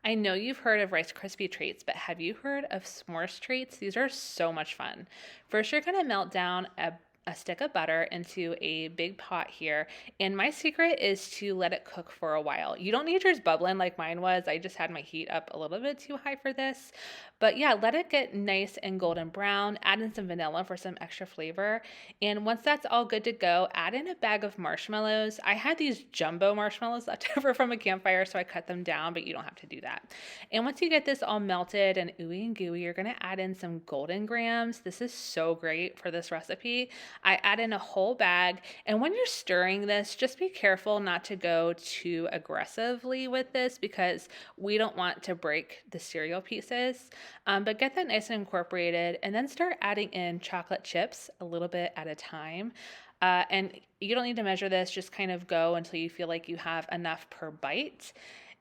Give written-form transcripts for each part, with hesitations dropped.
I know you've heard of Rice Krispie treats, but have you heard of s'mores treats? These are so much fun. First, you're going to melt down a stick of butter into a big pot here. And my secret is to let it cook for a while. You don't need yours bubbling like mine was. I just had my heat up a little bit too high for this. But yeah, let it get nice and golden brown. Add in some vanilla for some extra flavor. And once that's all good to go, add in a bag of marshmallows. I had these jumbo marshmallows left over from a campfire, so I cut them down, but you don't have to do that. And once you get this all melted and ooey and gooey, you're gonna add in some golden grams. This is so great for this recipe. I add in a whole bag, and when you're stirring this, just be careful not to go too aggressively with this because we don't want to break the cereal pieces. But get that nice and incorporated, and then start adding in chocolate chips a little bit at a time. And you don't need to measure this, just kind of go until you feel like you have enough per bite.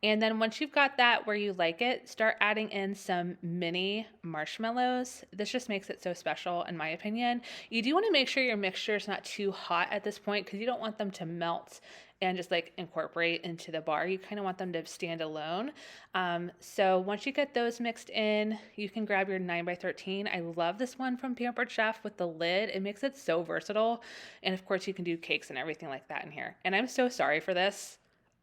And then once you've got that where you like it, start adding in some mini marshmallows. This just makes it so special, in my opinion. You do want to make sure your mixture is not too hot at this point because you don't want them to melt and just like incorporate into the bar. You kind of want them to stand alone. So once you get those mixed in, you can grab your 9x13. I love this one from Pampered Chef with the lid. It makes it so versatile. And of course, you can do cakes and everything like that in here. And I'm so sorry for this.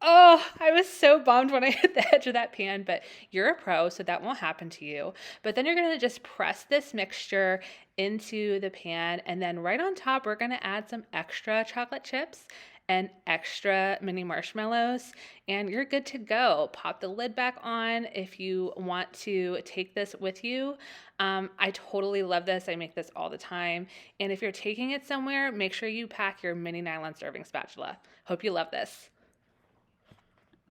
Oh, I was so bummed when I hit the edge of that pan, but you're a pro, so that won't happen to you. But then you're going to just press this mixture into the pan, and then right on top, we're going to add some extra chocolate chips and extra mini marshmallows, and you're good to go. Pop the lid back on if you want to take this with you. I totally love this. I make this all the time. And if you're taking it somewhere, make sure you pack your mini nylon serving spatula. Hope you love this.